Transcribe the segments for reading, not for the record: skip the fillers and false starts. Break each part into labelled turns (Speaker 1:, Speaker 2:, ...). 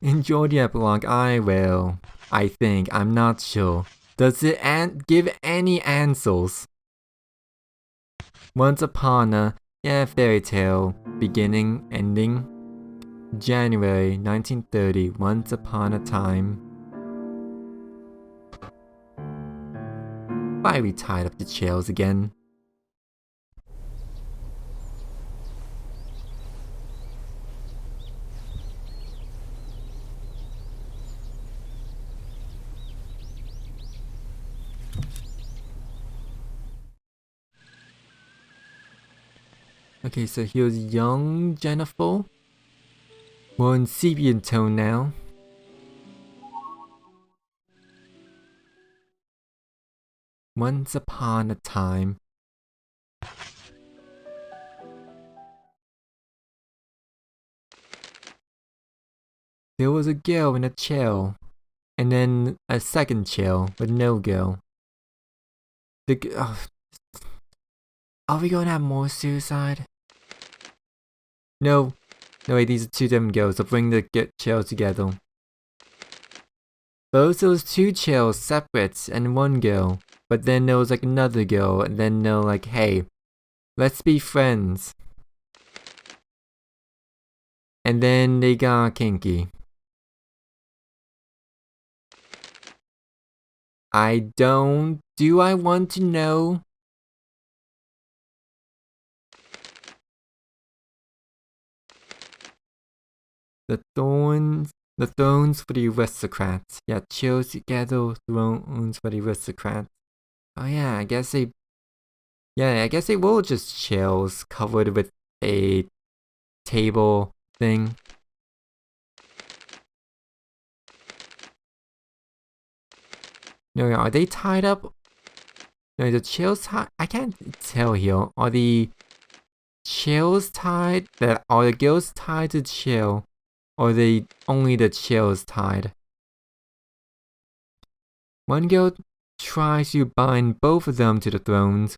Speaker 1: Enjoy the epilogue. I will. I think. I'm not sure. Does it give any answers? Once upon a fairy tale. Beginning, ending. January 1930. Once upon a time. Why are we tied up the chairs again? Okay, so here's young Jennifer. We're in sepia tone now. Once upon a time. There was a girl in a chair. And then a second chair with no girl. Are we gonna have more suicide? No. No, wait, these are two different girls. I'll bring the chairs together. Both those two chairs separate and one girl. But then there was like another girl, and then they're like, hey, let's be friends. And then they got kinky. Do I want to know? The thrones for the aristocrats. Yeah, chairs together, thrones for the aristocrats. Oh yeah, I guess they were just chairs covered with a table thing. No, are they tied up? No, the chairs tied? I can't tell here. Are the chairs tied? Are the girls tied to the chair? Or are they only the chairs tied? One girl tries to bind both of them to the thrones,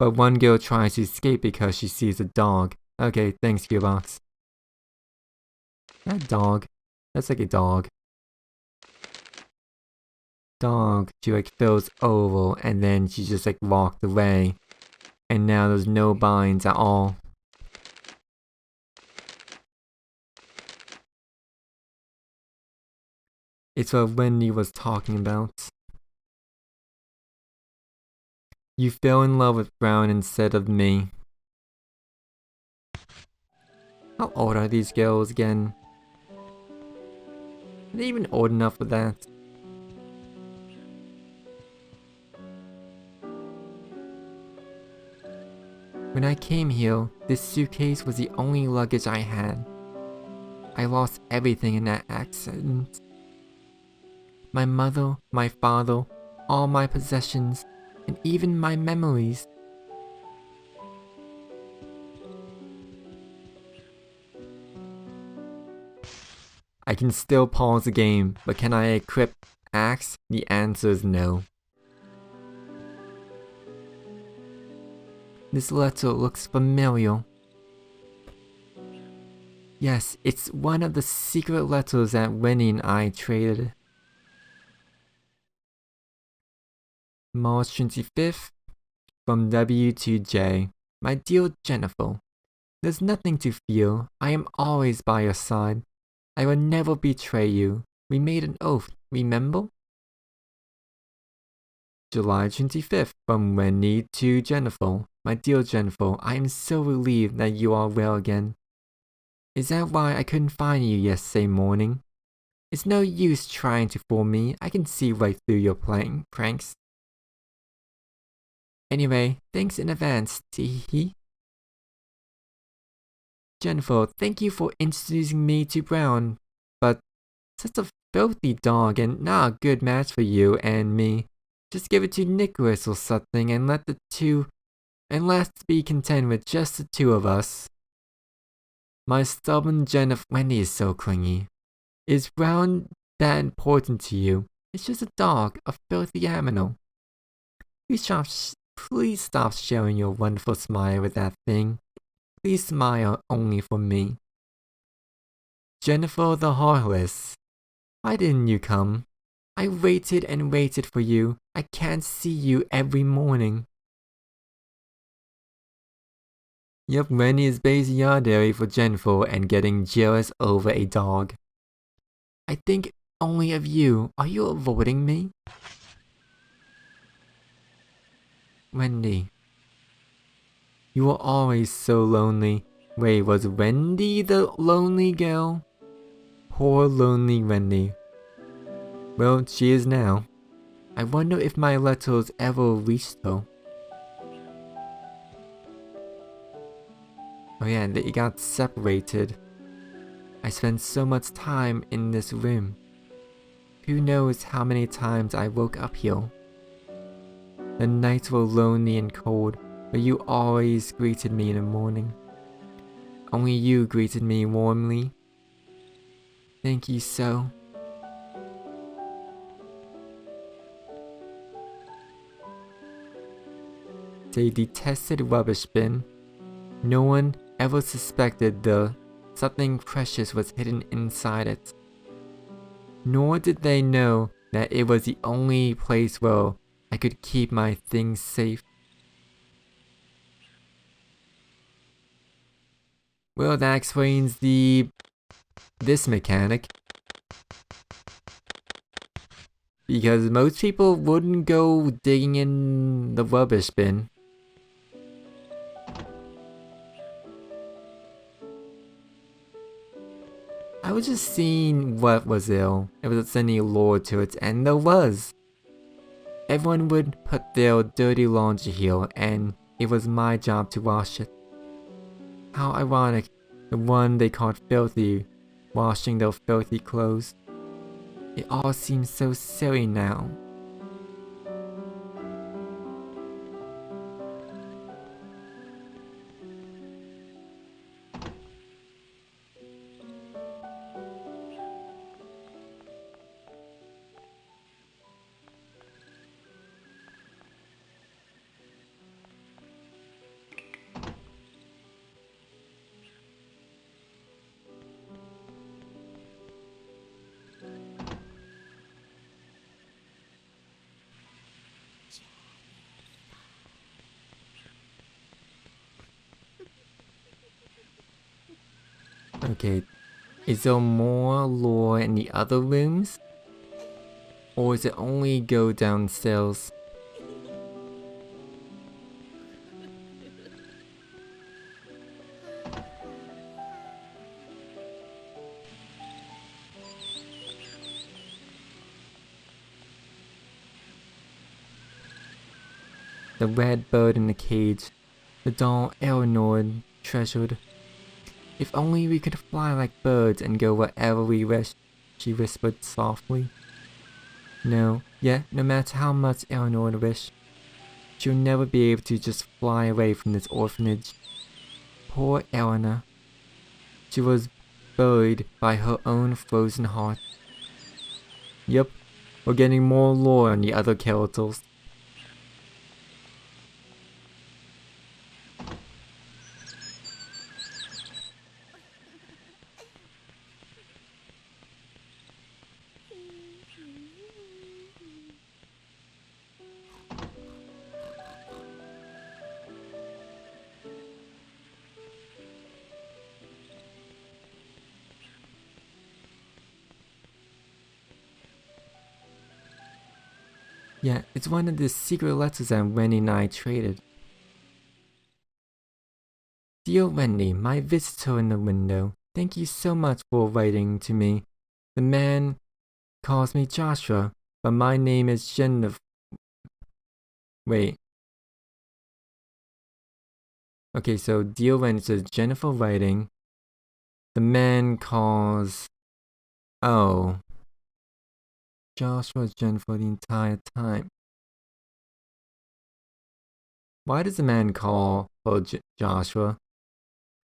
Speaker 1: but one girl tries to escape because she sees a dog. Okay, thanks, Gearbox. That dog. That's like a dog. Dog, she like throws over and then she just like walked away. And now there's no binds at all. It's what Wendy was talking about. You fell in love with Brown instead of me. How old are these girls again? Are they even old enough for that? When I came here, this suitcase was the only luggage I had. I lost everything in that accident. My mother, my father, all my possessions, and even my memories. I can still pause the game, but can I equip Axe? The answer is no. This letter looks familiar. Yes, it's one of the secret letters that Winnie and I traded. March 25th, from W to J. My dear Jennifer, there's nothing to fear. I am always by your side. I will never betray you. We made an oath, remember? July 25th, from Wendy to Jennifer. My dear Jennifer, I am so relieved that you are well again. Is that why I couldn't find you yesterday morning? It's no use trying to fool me. I can see right through your pranks. Anyway, thanks in advance, teehee. Jennifer, thank you for introducing me to Brown, but such a filthy dog and not a good match for you and me. Just give it to Nicholas or something and let's be content with just the two of us. My stubborn Jennifer. Wendy is so clingy. Is Brown that important to you? It's just a dog, a filthy animal. Please stop sharing your wonderful smile with that thing. Please smile only for me. Jennifer the Heartless. Why didn't you come? I waited and waited for you. I can't see you every morning. Yep, Wendy is basing yardari for Jennifer and getting jealous over a dog. I think only of you. Are you avoiding me? Wendy. You were always so lonely. Wait, was Wendy the lonely girl? Poor lonely Wendy. Well, she is now. I wonder if my letters ever reached her. Oh yeah, they got separated. I spent so much time in this room. Who knows how many times I woke up here. The nights were lonely and cold, but you always greeted me in the morning. Only you greeted me warmly. Thank you so. They detested rubbish bin. No one ever suspected something precious was hidden inside it. Nor did they know that it was the only place where I could keep my things safe. Well, that explains this mechanic. Because most people wouldn't go digging in the rubbish bin. I was just seeing what was there. If there was any lore to it, and there was. Everyone would put their dirty laundry here, and it was my job to wash it. How ironic, the one they called filthy, washing their filthy clothes. It all seems so silly now. Okay, is there more lore in the other rooms? Or is it only go downstairs? The red bird in the cage. The doll Eleanor treasured. If only we could fly like birds and go wherever we wish, she whispered softly. No, yet no matter how much Eleanor would wish, she'll never be able to just fly away from this orphanage. Poor Eleanor. She was buried by her own frozen heart. Yep, we're getting more lore on the other characters. Yeah, it's one of the secret letters that Wendy and I traded. Dear Wendy, my visitor in the window, thank you so much for writing to me. The man calls me Joshua, but my name is Jennifer. Wait. Okay, so dear Wendy says Jennifer writing. The man calls... Oh. Joshua Jennifer the entire time. Why does the man call her Joshua?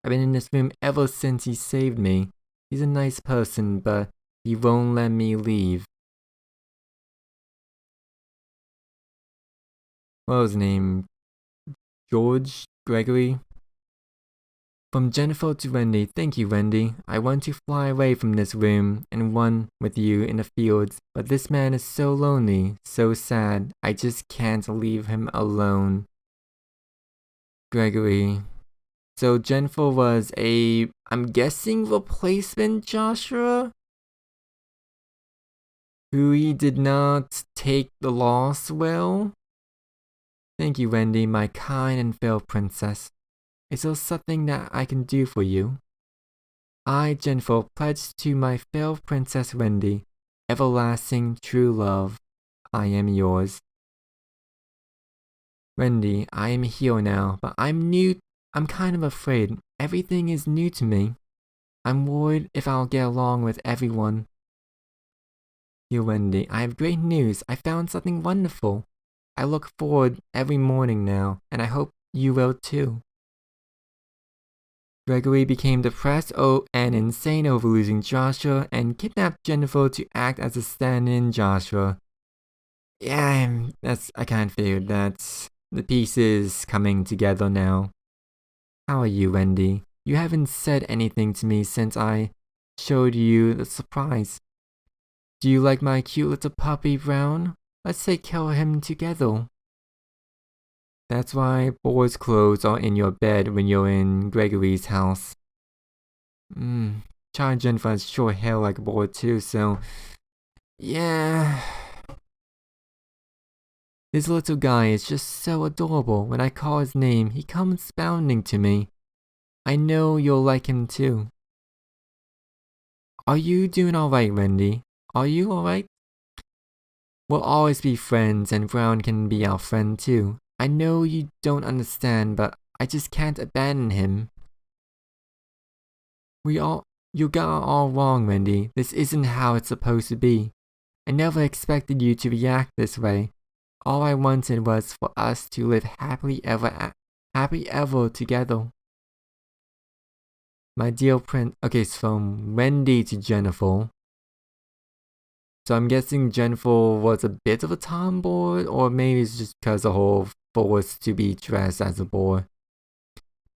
Speaker 1: I've been in this room ever since he saved me. He's a nice person, but he won't let me leave. What was his name? George? Gregory? From Jennifer to Wendy, thank you, Wendy. I want to fly away from this room and run with you in the fields, but this man is so lonely, so sad. I just can't leave him alone. Gregory. So Jennifer was I'm guessing replacement Joshua? Who he did not take the loss well? Thank you, Wendy, my kind and fair princess. Is there something that I can do for you? I, Jennifer, pledge to my fair princess Wendy, everlasting true love. I am yours. Wendy, I am here now, but I'm kind of afraid. Everything is new to me. I'm worried if I'll get along with everyone. Dear Wendy, I have great news. I found something wonderful. I look forward every morning now, and I hope you will too. Gregory became depressed and insane over losing Joshua and kidnapped Jennifer to act as a stand-in Joshua. Yeah, I kind of figured that. The pieces coming together now. How are you, Wendy? You haven't said anything to me since I showed you the surprise. Do you like my cute little puppy, Brown? Let's take care of him together. That's why Boar's clothes are in your bed when you're in Gregory's house. Charlie Jennifer has short hair like Boar too, so... yeah... This little guy is just so adorable. When I call his name, he comes bounding to me. I know you'll like him too. Are you doing alright, Wendy? Are you alright? We'll always be friends, and Brown can be our friend too. I know you don't understand, but I just can't abandon him. You got it all wrong, Wendy. This isn't how it's supposed to be. I never expected you to react this way. All I wanted was for us to live happily ever together. My dear prince. Okay, it's from Wendy to Jennifer. So I'm guessing Jennifer was a bit of a tomboy, or maybe it's just because of her forced to be dressed as a boy.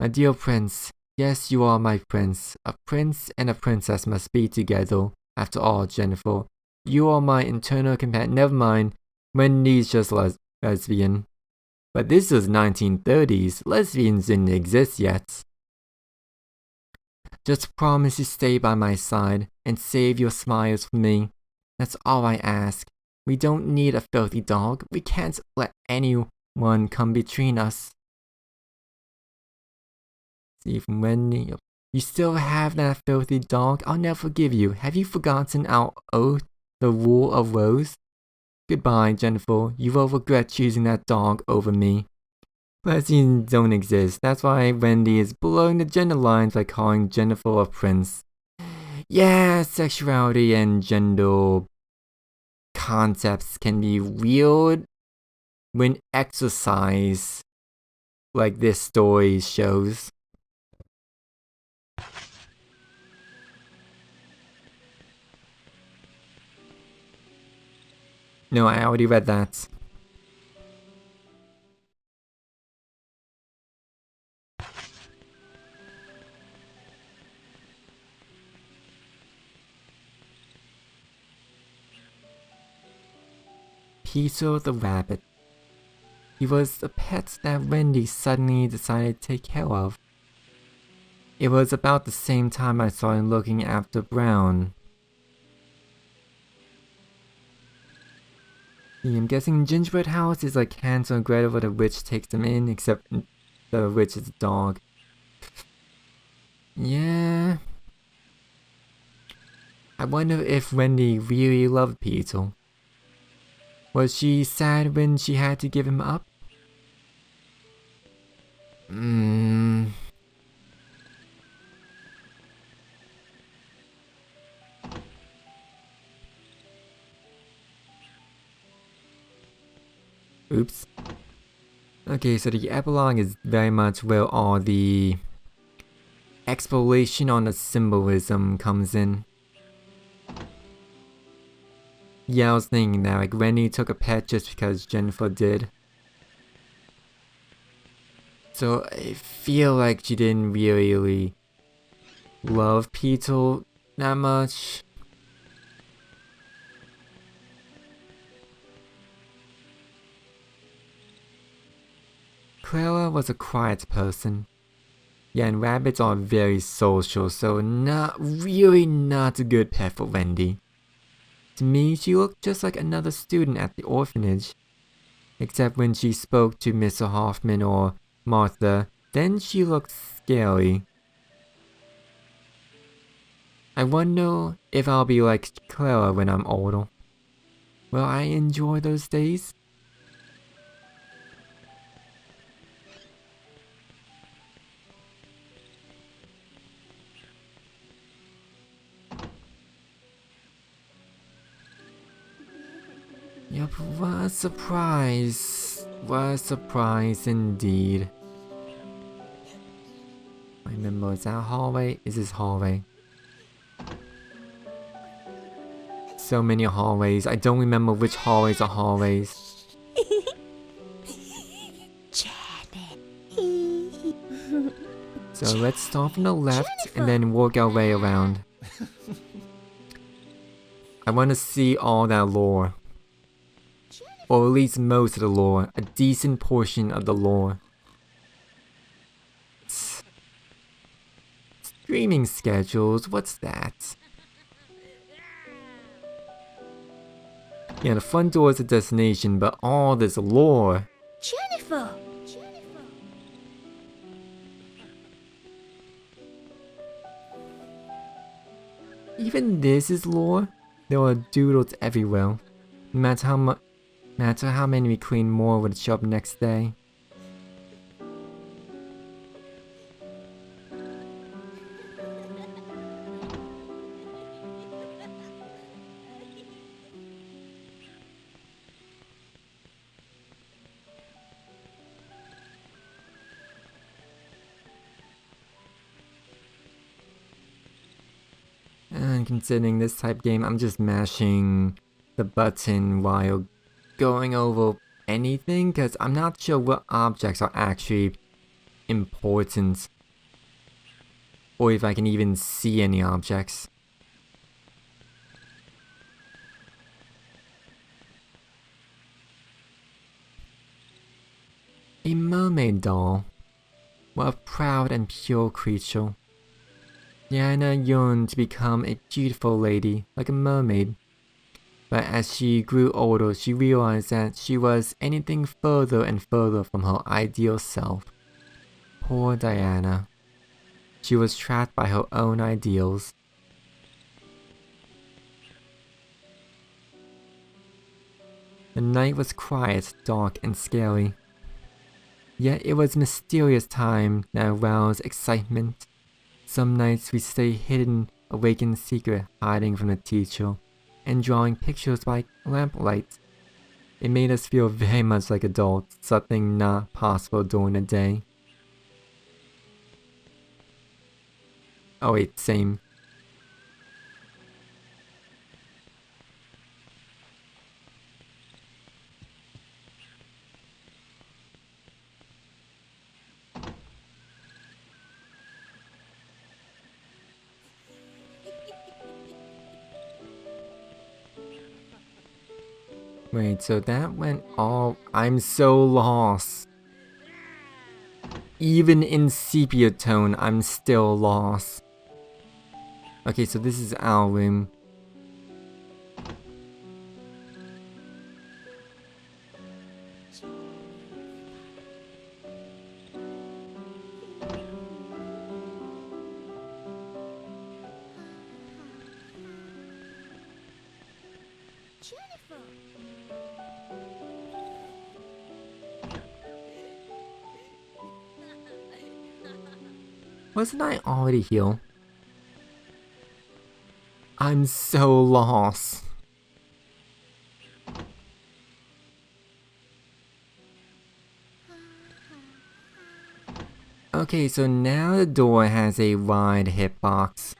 Speaker 1: My dear prince, yes, you are my prince. A prince and a princess must be together. After all, Jennifer, you are my eternal companion. Never mind. Wendy's just lesbian. But this is 1930s. Lesbians didn't exist yet. Just promise to stay by my side and save your smiles for me. That's all I ask. We don't need a filthy dog. We can't let anyone come between us. See from Wendy. You still have that filthy dog? I'll never forgive you. Have you forgotten our oath, the rule of Rose? Goodbye, Jennifer. You will regret choosing that dog over me. Lesbians don't exist. That's why Wendy is blowing the gender lines by calling Jennifer a prince. Yeah, sexuality and gender concepts can be weird when exercised, like this story shows. No, I already read that. Peter the rabbit. He was a pet that Wendy suddenly decided to take care of. It was about the same time I started looking after Brown. I'm guessing Gingerbread House is like Hansel and Gretel where the witch takes them in, except the witch is a dog. Yeah. I wonder if Wendy really loved Peter. Was she sad when she had to give him up? Oops. Okay, so the epilogue is very much where all the exploration on the symbolism comes in. Yeah, I was thinking that, like, Wendy took a pet just because Jennifer did. So I feel like she didn't really love Petal that much. Clara was a quiet person. Yeah, and rabbits are very social, so not a good pet for Wendy. To me, she looked just like another student at the orphanage. Except when she spoke to Mr. Hoffman or Martha, then she looked scary. I wonder if I'll be like Clara when I'm older. Will I enjoy those days? Yep, what a surprise. What a surprise indeed. I remember, is that hallway? Is this hallway? So many hallways. I don't remember which hallways are hallways. So let's start from the left and then work our way around. I want to see all that lore. Or at least most of the lore. A decent portion of the lore. Streaming schedules, what's that? Yeah, the front door is a destination, but all this lore.
Speaker 2: Jennifer!
Speaker 1: Even this is lore? There are doodles everywhere. No matter how many we clean, more would show up next day. And considering this type game, I'm just mashing the button while going over anything, because I'm not sure what objects are actually important. Or if I can even see any objects. A mermaid doll. What a proud and pure creature. Diana yearned to become a beautiful lady, like a mermaid. But as she grew older, she realized that she was anything further and further from her ideal self. Poor Diana. She was trapped by her own ideals. The night was quiet, dark, and scary. Yet it was a mysterious time that aroused excitement. Some nights we stay hidden, awake in secret, hiding from the teacher, and drawing pictures by lamplight. It made us feel very much like adults, something not possible during the day. Oh wait, same. Wait, so that went all... I'm so lost. Even in sepia tone, I'm still lost. Okay, so this is our room.
Speaker 2: Jennifer!
Speaker 1: Wasn't I already here? I'm so lost. Okay, so now the door has a wide hitbox.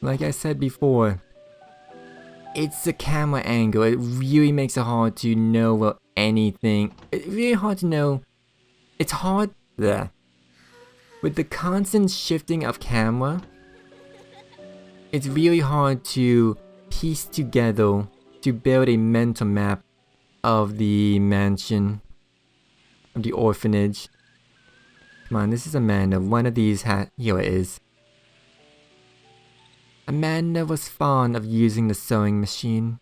Speaker 1: like I said before, it's the camera angle. It really makes it hard to know anything. It's really hard to know. It's hard there. With the constant shifting of camera, it's really hard to piece together to build a mental map of the mansion, of the orphanage. Come on, this is Amanda. One of these here it is. Amanda was fond of using the sewing machine.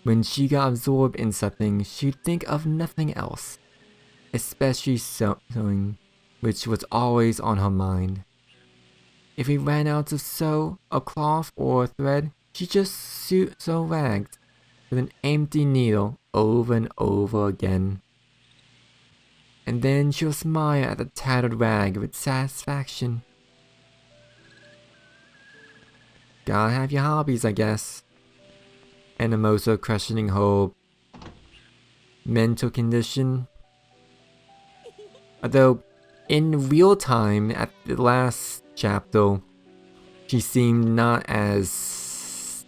Speaker 1: When she got absorbed in something, she'd think of nothing else, especially sewing, which was always on her mind. If we ran out of sew a cloth or a thread, she'd just sew rags with an empty needle over and over again. And then she'll smile at the tattered rag with satisfaction. Gotta have your hobbies, I guess. And I'm also questioning her mental condition. Although, in real time, at the last chapter, she seemed not as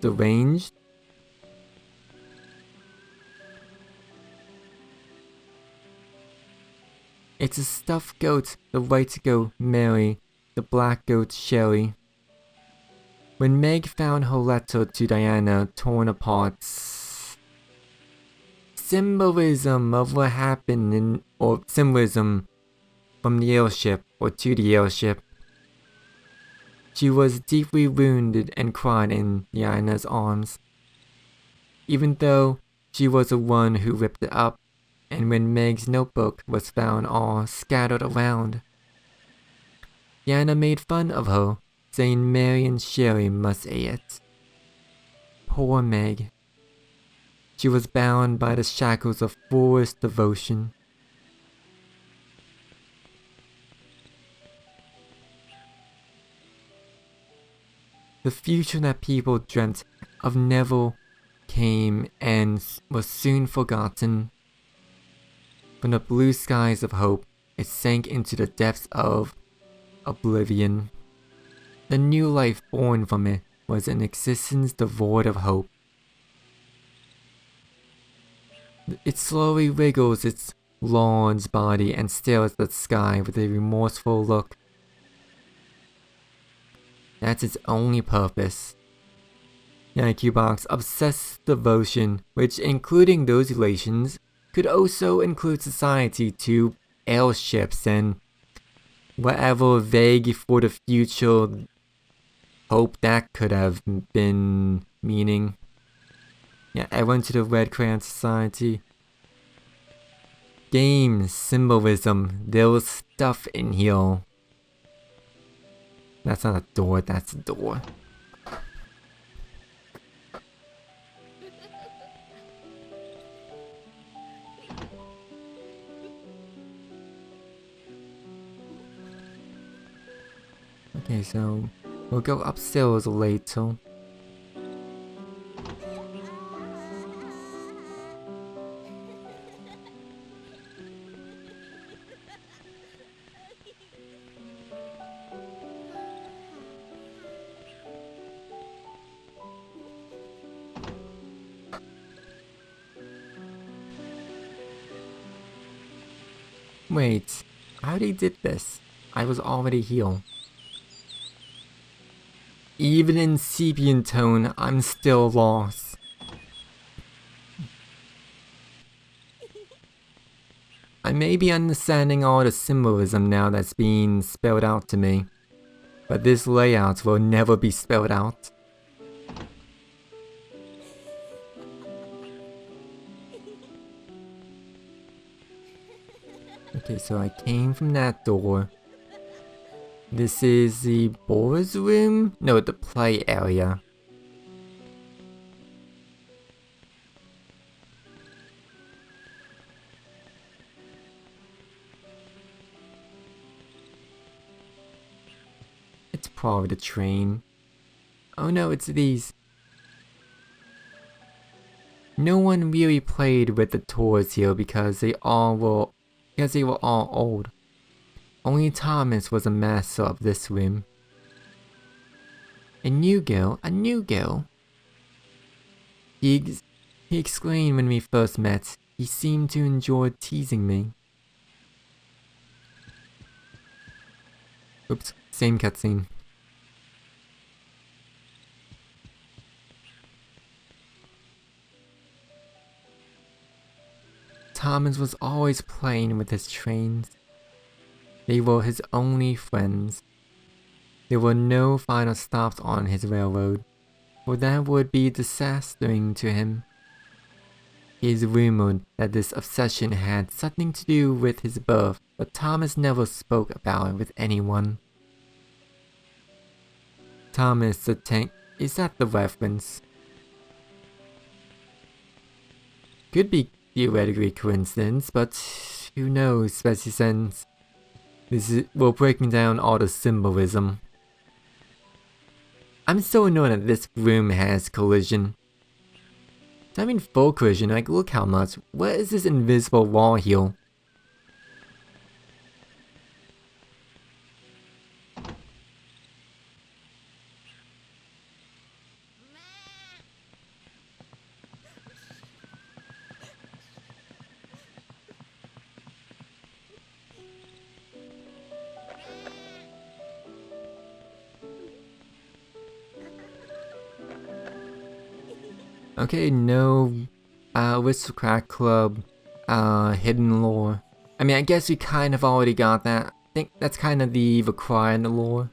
Speaker 1: deranged. It's a stuffed goat, the white goat Mary, the black goat Sherry. When Meg found her letter to Diana torn apart, symbolism of what happened or symbolism from the airship or to the airship, she was deeply wounded and cried in Diana's arms. Even though she was the one who ripped it up, and when Meg's notebook was found all scattered around, Diana made fun of her, saying Mary and Sherry must eat it. Poor Meg. She was bound by the shackles of forced devotion. The future that people dreamt of never came and was soon forgotten. From the blue skies of hope, it sank into the depths of oblivion. The new life born from it was an existence devoid of hope. It slowly wriggles its large body and stares at the sky with a remorseful look. That's its only purpose. Yankee's obsessed devotion, which including those relations, could also include society to airships and whatever vague for the future hope that could have been meaning. Yeah, everyone to the Red Crayon Society. Games, symbolism, there was stuff in here. That's not a door, that's a door. Okay, so we'll go upstairs later. Wait, how they did this? I was already here. Even in Sepien tone, I'm still lost. I may be understanding all the symbolism now that's being spelled out to me, but this layout will never be spelled out. Okay, so I came from that door. This is the boys' room? No, the play area. It's probably the train. Oh no, it's these. No one really played with the toys here because they were all old. Only Thomas was a master of this room. A new girl? A new girl? He exclaimed when we first met. He seemed to enjoy teasing me. Oops, same cutscene. Thomas was always playing with his trains. They were his only friends. There were no final stops on his railroad, for that would be disastering to him. It is rumored that this obsession had something to do with his birth, but Thomas never spoke about it with anyone. Thomas the Tank, is that the reference? Could be theoretically coincidence, but who knows, especially since we're breaking down all the symbolism. I'm so annoyed that this room has collision. I mean full collision, like look how much. What is this invisible wall here? Okay, no Aristocrat Club hidden lore. I mean, I guess we kind of already got that. I think that's kind of the required lore.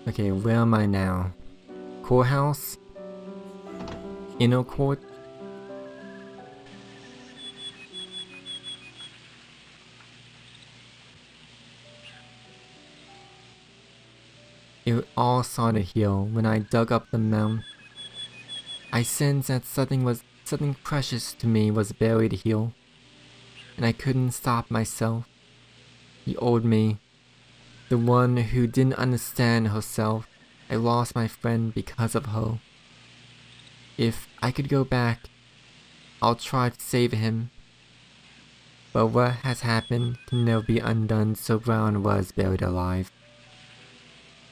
Speaker 1: Okay, where am I now? Courthouse? Inner court? It all started here when I dug up the mount. I sensed that something precious to me was buried here, and I couldn't stop myself. The old me, the one who didn't understand herself. I lost my friend because of her. If I could go back, I'll try to save him. But what has happened can never be undone, so Brown was buried alive.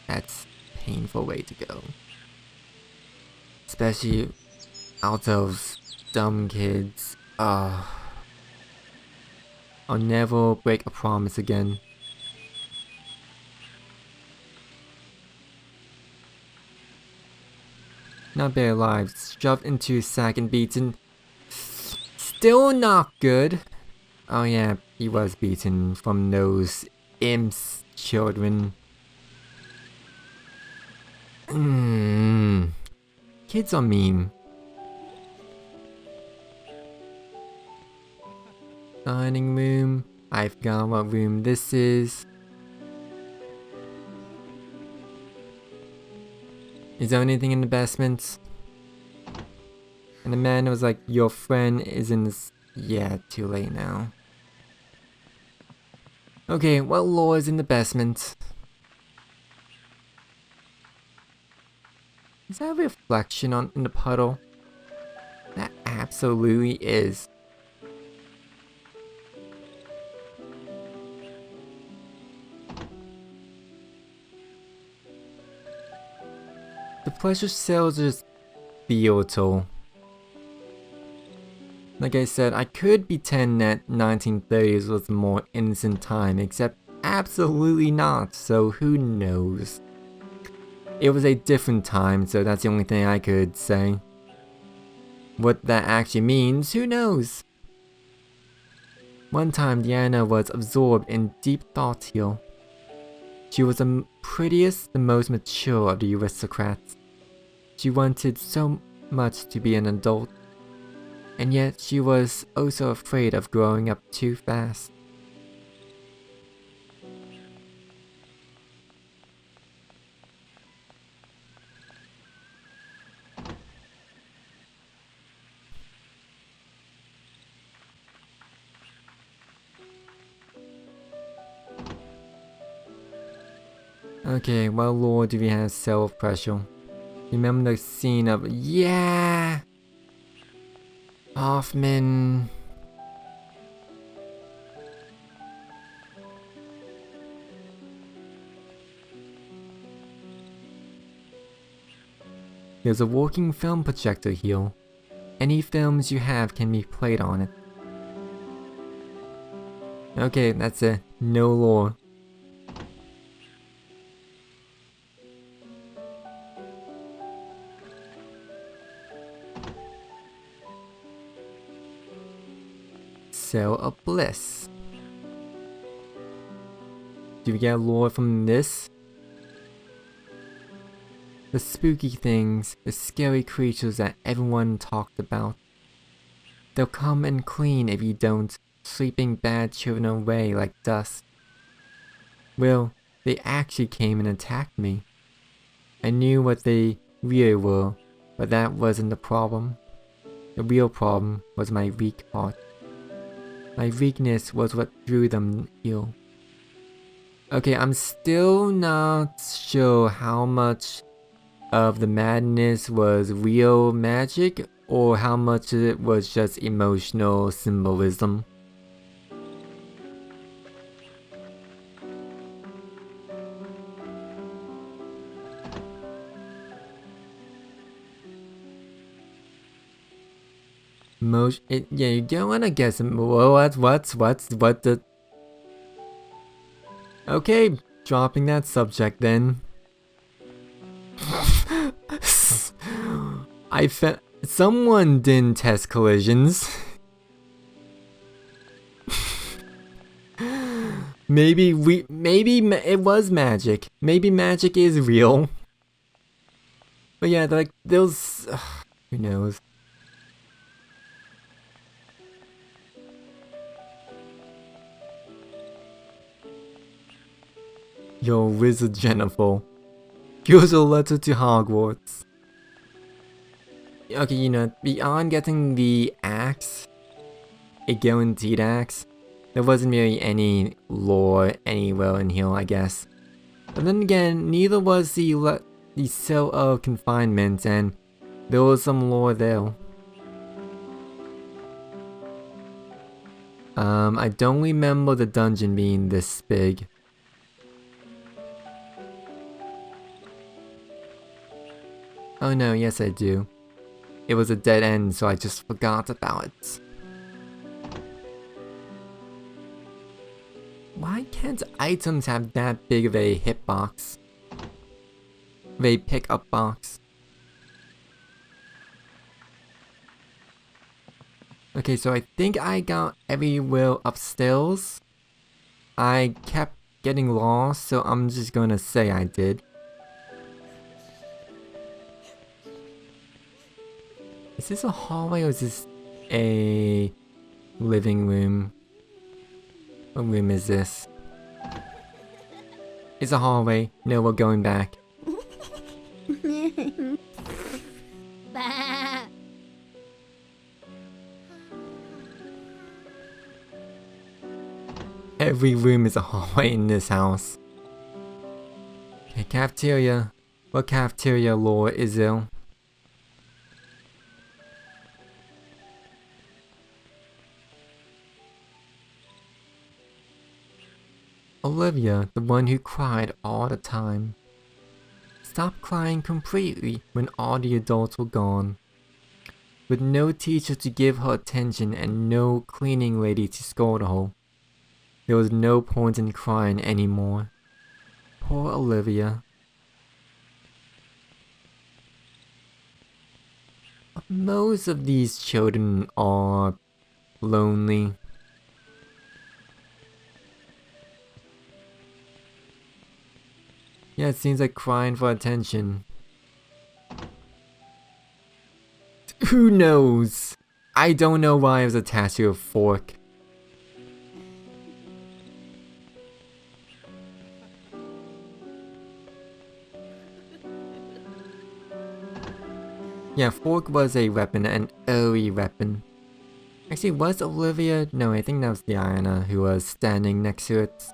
Speaker 1: That's a painful way to go. Especially out of dumb kids. I'll never break a promise again. Not buried alive, shoved into a sack and beaten. Still not good. Oh yeah, he was beaten from those imps children. Kids are mean. Dining room. I forgot what room this is. Is there anything in the basement? And the man was like, your friend is in this. Yeah, too late now. Okay, what lore is in the basement? Is that a reflection in the puddle? That absolutely is. The pleasure sales is beautiful. Like I said, I could pretend that 1930s was a more innocent time, except absolutely not, so who knows. It was a different time, so that's the only thing I could say. What that actually means, who knows? One time Diana was absorbed in deep thought here. She was the prettiest, the most mature of the aristocrats. She wanted so much to be an adult, and yet she was also afraid of growing up too fast. Okay, what lore do we have? Self-pressure. Remember the scene of, yeah! Hoffman. There's a working film projector here. Any films you have can be played on it. Okay, that's it. No lore. Cell of Bliss. Do we get lore from this? The spooky things, the scary creatures that everyone talked about. They'll come and clean if you don't, sweeping bad children away like dust. Well, they actually came and attacked me. I knew what they really were, but that wasn't the problem. The real problem was my weak heart. My weakness was what drew them here. Okay, I'm still not sure how much of the madness was real magic or how much of it was just emotional symbolism. Yeah, you don't wanna guess. What the? Okay, dropping that subject then. I felt someone didn't test collisions. Maybe it was magic. Maybe magic is real. But yeah, like those, who knows. Yo, Wizard Jennifer. Here's a letter to Hogwarts. Okay, you know, beyond getting the axe, a guaranteed axe, there wasn't really any lore anywhere in here, I guess. But then again, neither was the cell of confinement, and there was some lore there. I don't remember the dungeon being this big. Oh no, yes I do. It was a dead end, so I just forgot about it. Why can't items have that big of a hitbox? Of a pickup box? Okay, so I think I got everywhere upstairs. I kept getting lost, so I'm just gonna say I did. Is this a hallway or is this a living room? What room is this? It's a hallway. No, we're going back.
Speaker 2: Bah.
Speaker 1: Every room is a hallway in this house. Okay, cafeteria. What cafeteria lore is there? Olivia, the one who cried all the time. Stopped crying completely when all the adults were gone. With no teacher to give her attention and no cleaning lady to scold her, there was no point in crying anymore. Poor Olivia. Most of these children are lonely. Yeah, it seems like crying for attention. Who knows? I don't know why it was attached to a fork. Yeah, fork was a weapon, an early weapon. Actually, was Olivia? No, I think that was Diana who was standing next to it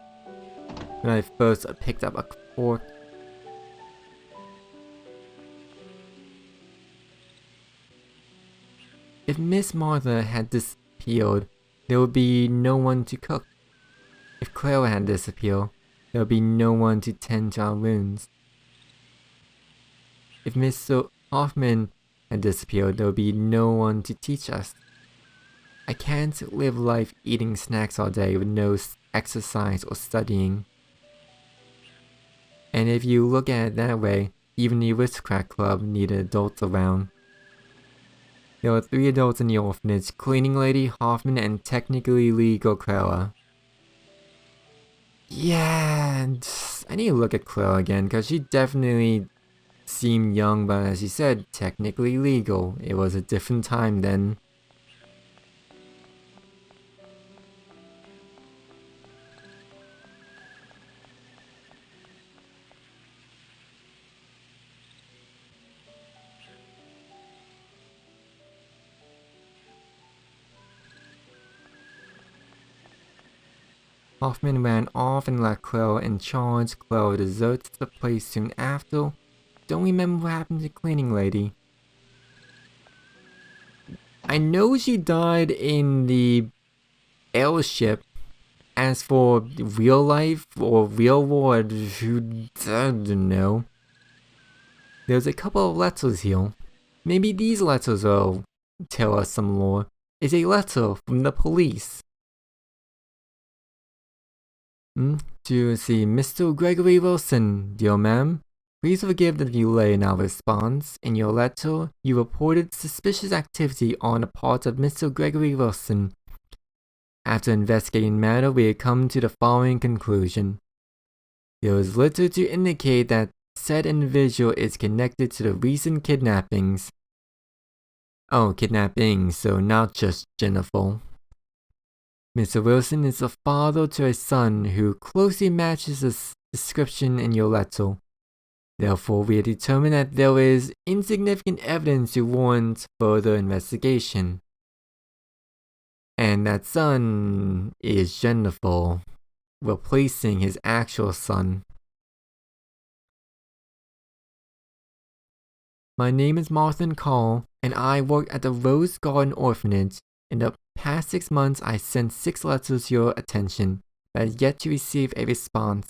Speaker 1: when I first picked up a fork. If Miss Martha had disappeared, there would be no one to cook. If Clara had disappeared, there would be no one to tend to our wounds. If Mr. Hoffman had disappeared, there would be no one to teach us. I can't live life eating snacks all day with no exercise or studying. And if you look at it that way, even the aristocrat club needed adults around. There were 3 adults in the orphanage: cleaning lady, Hoffman, and technically legal Clara. Yeah, and I need to look at Clara again, because she definitely seemed young, but as you said, technically legal. It was a different time then. Hoffman ran off and left Clara in charge. Clara deserted the place soon after. Don't remember what happened to cleaning lady. I know she died in the airship. As for real life or real world, who doesn't know? There's a couple of letters here. Maybe these letters will tell us some lore. It's a letter from the police. To see Mr. Gregory Wilson, dear ma'am. Please forgive the delay in our response. In your letter, you reported suspicious activity on the part of Mr. Gregory Wilson. After investigating the matter, we have come to the following conclusion. There is little to indicate that said individual is connected to the recent kidnappings. Oh, kidnapping, so not just Jennifer. Mr. Wilson is the father to a son who closely matches the description in your letter. Therefore, we have determined that there is insignificant evidence to warrant further investigation. And that son is Jennifer, replacing his actual son. My name is Martha Call, and I work at the Rose Garden Orphanage. In the past 6 months, I sent 6 letters to your attention, but have yet to receive a response.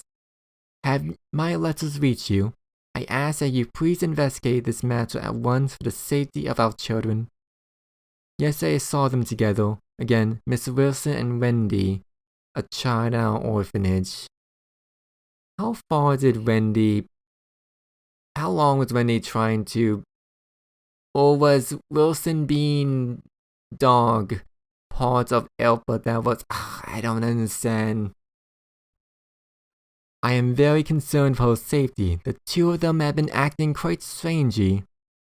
Speaker 1: Have my letters reached you? I ask that you please investigate this matter at once for the safety of our children. Yesterday I saw them together. Again, Mr. Wilson and Wendy, a child at our orphanage. How long was Wendy trying to... Or was Wilson being dog part of Elpa that was... I don't understand. I am very concerned for her safety. The 2 of them have been acting quite strangely.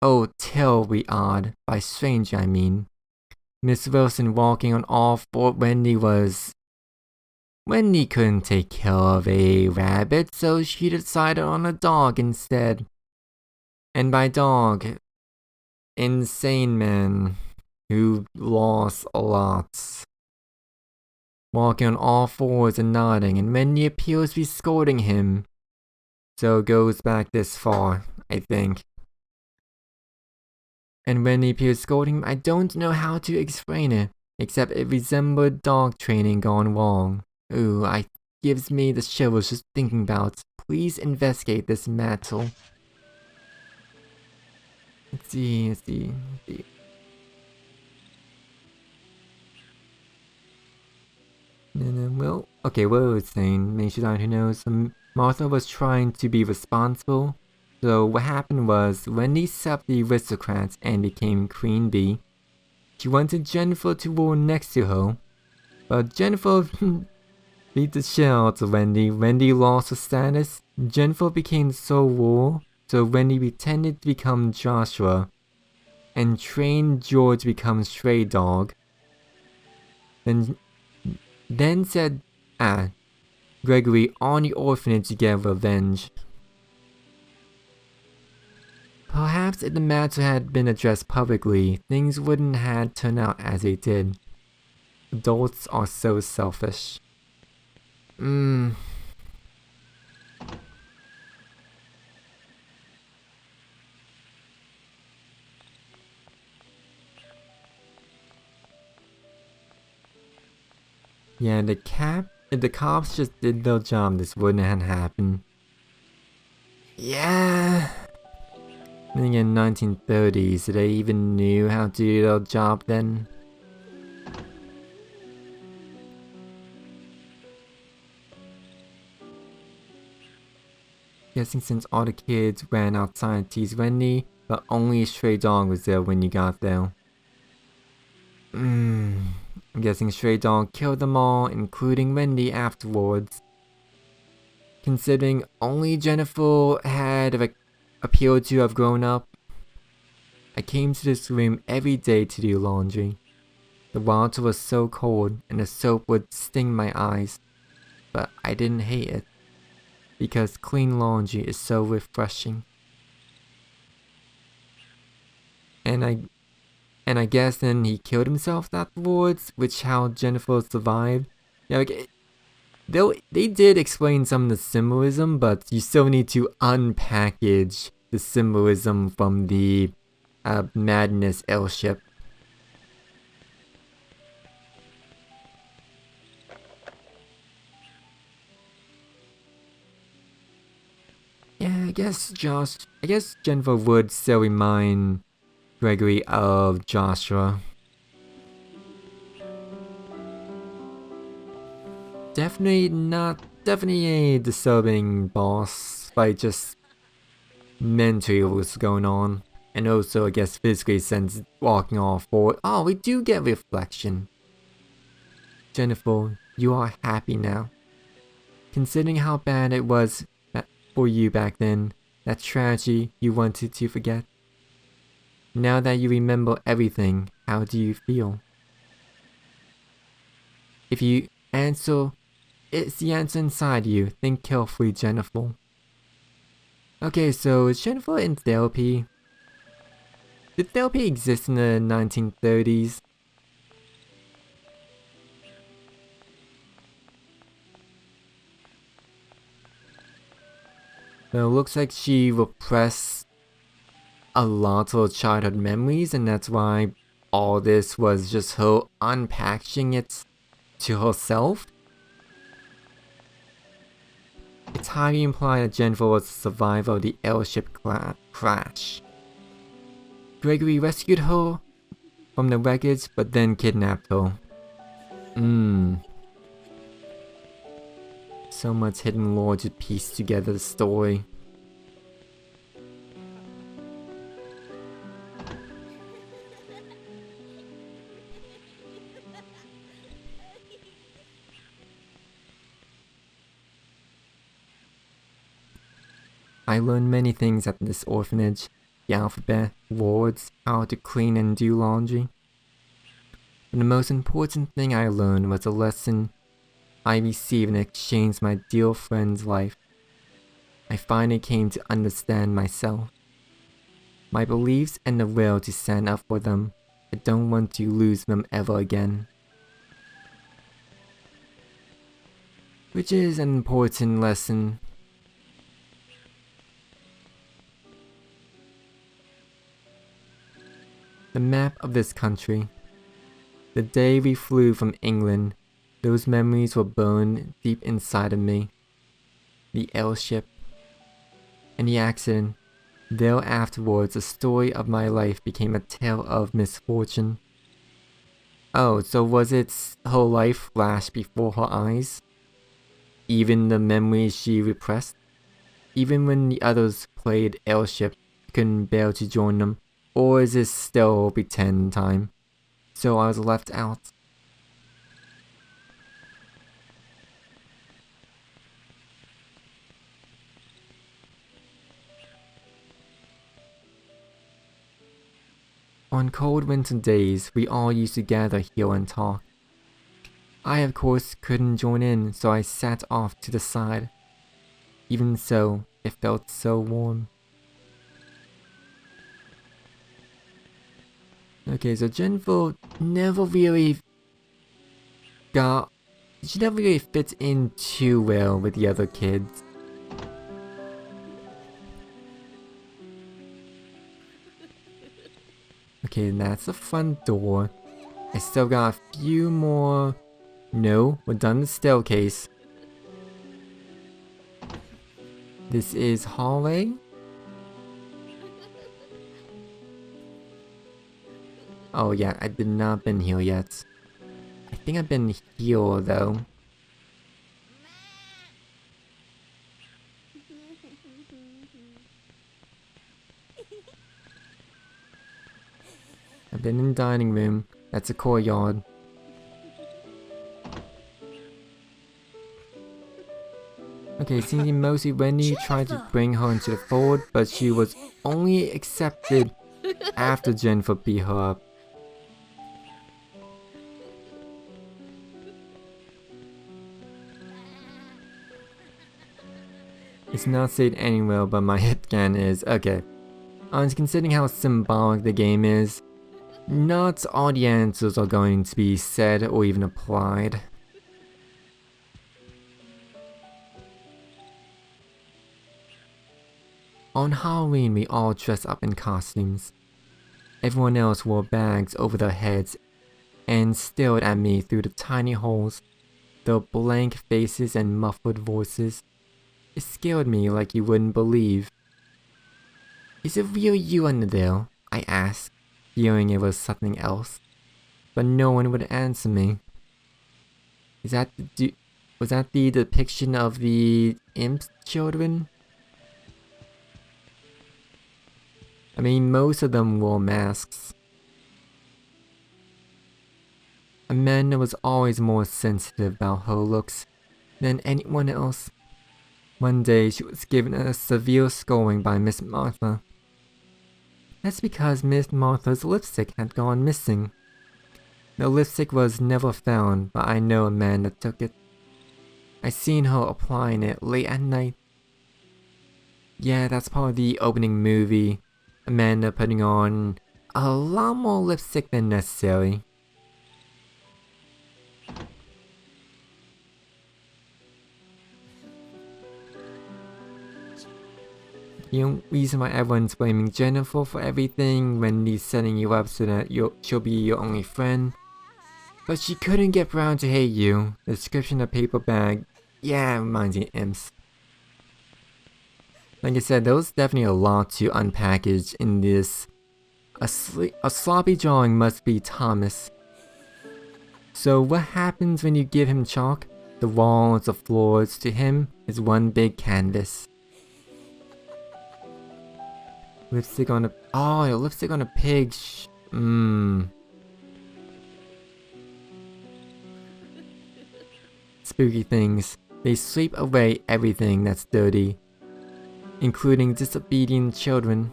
Speaker 1: Oh, terribly odd. By strange, I mean. Miss Wilson walking on all 4 Wendy couldn't take care of a rabbit, so she decided on a dog instead. And by dog, insane man who lost a lot. Walking on all 4s and nodding, and Wendy appears to be scolding him. So it goes back this far, I think. And when he appears scolding him, I don't know how to explain it, except it resembled dog training gone wrong. Ooh, it gives me the shivers just thinking about. Please investigate this matter. Let's see. Well, okay, what was I saying? Make sure that who knows. Martha was trying to be responsible. So what happened was, Wendy set up the aristocrats and became Queen Bee. She wanted Jennifer to rule next to her, but Jennifer beat the shit out of Wendy. Wendy lost her status. Jennifer became sole ruler, so Wendy pretended to become Joshua, and trained George to become Stray Dog. Then said, Gregory on the orphanage to get revenge. Perhaps if the matter had been addressed publicly, things wouldn't have turned out as they did. Adults are so selfish. Yeah, if the cops just did their job, this wouldn't have happened. Yeah. Then in 1930s, they even knew how to do their job then. Guessing since all the kids ran outside to tease Wendy, but only a stray dog was there when you got there. I'm guessing Stray Dog killed them all, including Wendy afterwards. Considering only Jennifer had appeared to have grown up, I came to this room every day to do laundry. The water was so cold and the soap would sting my eyes, but I didn't hate it, because clean laundry is so refreshing. And I guess then he killed himself afterwards, which how Jennifer survived. Yeah, like, they did explain some of the symbolism, but you still need to unpackage the symbolism from the Madness airship. Yeah, I guess Jennifer would still remind Gregory of Joshua. Definitely a disturbing boss, by just mentally what's going on. And also, I guess physically, since walking off forward. Oh, we do get reflection. Jennifer, you are happy now. Considering how bad it was for you back then, that tragedy you wanted to forget. Now that you remember everything, how do you feel? If you answer, it's the answer inside you. Think carefully, Jennifer. Okay, so is Jennifer in therapy? Did therapy exist in the 1930s? Well, it looks like she repressed a lot of childhood memories, and that's why all this was just her unpacking it to herself. It's highly implied that Jennifer was a survivor of the airship crash. Gregory rescued her from the wreckage, but then kidnapped her. So much hidden lore to piece together the story. I learned many things at this orphanage. The alphabet, words, how to clean and do laundry. But the most important thing I learned was a lesson I received in exchange for my dear friend's life. I finally came to understand myself, my beliefs, and the will to stand up for them. I don't want to lose them ever again. Which is an important lesson. The map of this country. The day we flew from England, those memories were burned deep inside of me. The airship and the accident. There afterwards, the story of my life became a tale of misfortune. Oh, so was it her life flashed before her eyes? Even the memories she repressed? Even when the others played airship, couldn't bear to join them? Or is this still pretend time? So I was left out. On cold winter days, we all used to gather here and talk. I, of course, couldn't join in, so I sat off to the side. Even so, it felt so warm. Okay, so Jennifer never really she never really fit in too well with the other kids. Okay, that's the front door. I still got a few more No, we're done the staircase. This is hallway? Oh yeah, I did not been here yet. I think I've been here though. I've been in dining room. That's a courtyard. Okay, seems mostly Wendy tried to bring her into the fold, but she was only accepted after Jennifer beat her up. It's not said anywhere, but my headcanon is okay. Considering how symbolic the game is, not all the answers are going to be said or even applied. On Halloween, we all dress up in costumes. Everyone else wore bags over their heads and stared at me through the tiny holes, their blank faces and muffled voices. It scared me like you wouldn't believe. "Is it real you under there?" I asked, fearing it was something else. But no one would answer me. Was that the depiction of the imp children? I mean, most of them wore masks. Amanda was always more sensitive about her looks than anyone else. One day, she was given a severe scolding by Miss Martha. That's because Miss Martha's lipstick had gone missing. The lipstick was never found, but I know Amanda took it. I seen her applying it late at night. Yeah, that's part of the opening movie. Amanda putting on a lot more lipstick than necessary. The only reason why everyone's blaming Jennifer for everything when he's setting you up so that she'll be your only friend. But she couldn't get Brown to hate you. The description of paper bag, yeah, reminds me of imps. Like I said, there was definitely a lot to unpackage in this. A sloppy drawing must be Thomas. So what happens when you give him chalk? The walls, the floors, to him is one big canvas. Lipstick on a... Oh, lipstick on a pig. Spooky things. They sweep away everything that's dirty, including disobedient children.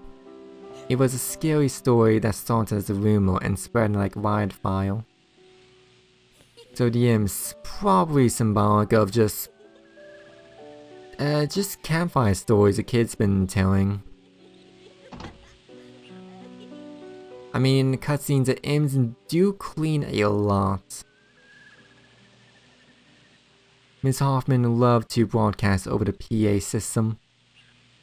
Speaker 1: It was a scary story that started as a rumor and spread like wildfire. So the imp's probably symbolic of just campfire stories the kids been telling. I mean, in the cutscenes, the imps do clean a lot. Miss Hoffman loved to broadcast over the PA system.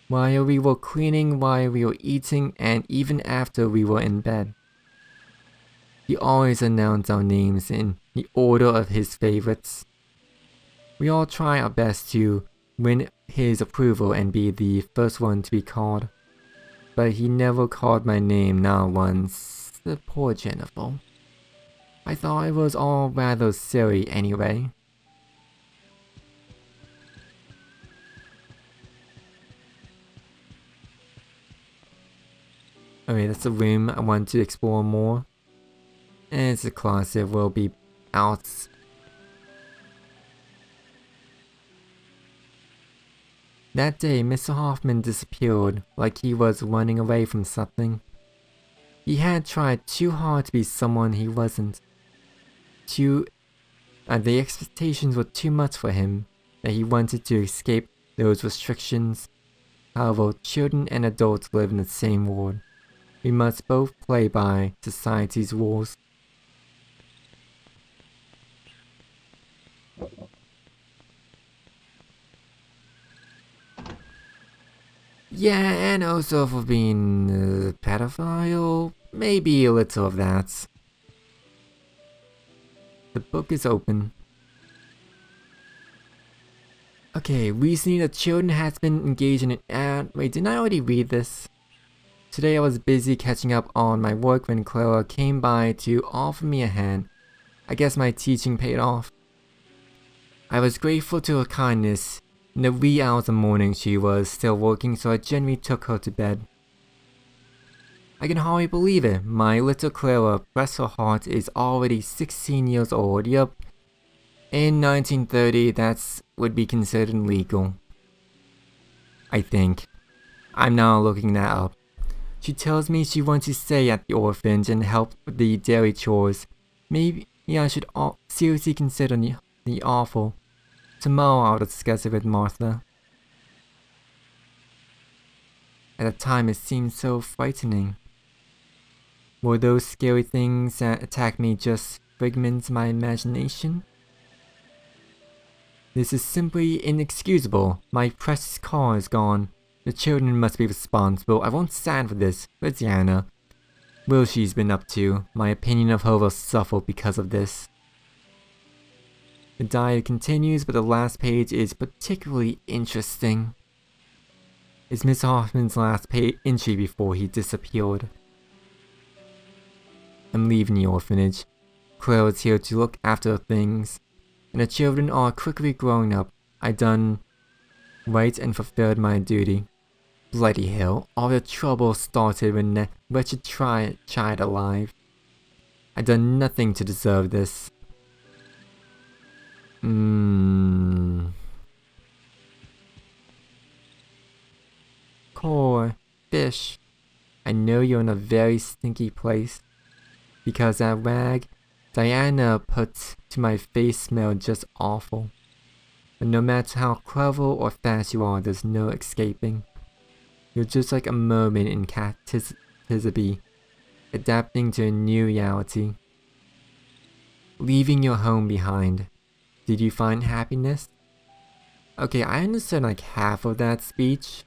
Speaker 1: While we were cleaning, while we were eating, and even after we were in bed. He always announced our names in the order of his favorites. We all try our best to win his approval and be the first one to be called. But he never called my name, not once. The poor Jennifer. I thought it was all rather silly anyway. Okay, that's a room I want to explore more. And it's a closet, we'll be out. That day, Mr. Hoffman disappeared, like he was running away from something. He had tried too hard to be someone he wasn't. The expectations were too much for him, that he wanted to escape those restrictions. However, children and adults live in the same world. We must both play by society's rules. Yeah, and also for being a pedophile, maybe a little of that. The book is open. Okay, recently the children has been engaged in an ad. Wait, didn't I already read this? Today I was busy catching up on my work when Clara came by to offer me a hand. I guess my teaching paid off. I was grateful to her kindness. In the wee hours of the morning she was still working, so I gently took her to bed. I can hardly believe it. My little Clara, bless her heart, is already 16 years old. Yup. In 1930, that would be considered legal. I think. I'm now looking that up. She tells me she wants to stay at the orphanage and help with the daily chores. Maybe I should seriously consider the offer. Tomorrow I'll discuss it with Martha. At the time it seemed so frightening. Were those scary things that attacked me just figments of my imagination? This is simply inexcusable. My precious car is gone. The children must be responsible. I won't stand for this. Where's Yana? Will she's been up to? My opinion of her will suffer because of this. The diary continues, but the last page is particularly interesting. It's Miss Hoffman's last entry before he disappeared. I'm leaving the orphanage. Claire is here to look after things, and the children are quickly growing up. I done right and fulfilled my duty. Bloody hell, all the trouble started when that wretched child alive. I done nothing to deserve this. Core, fish, I know you're in a very stinky place. Because that rag Diana put to my face smelled just awful. But no matter how clever or fast you are, there's no escaping. You're just like a mermaid in captivity, adapting to a new reality. Leaving your home behind. Did you find happiness? Okay, I understand like half of that speech.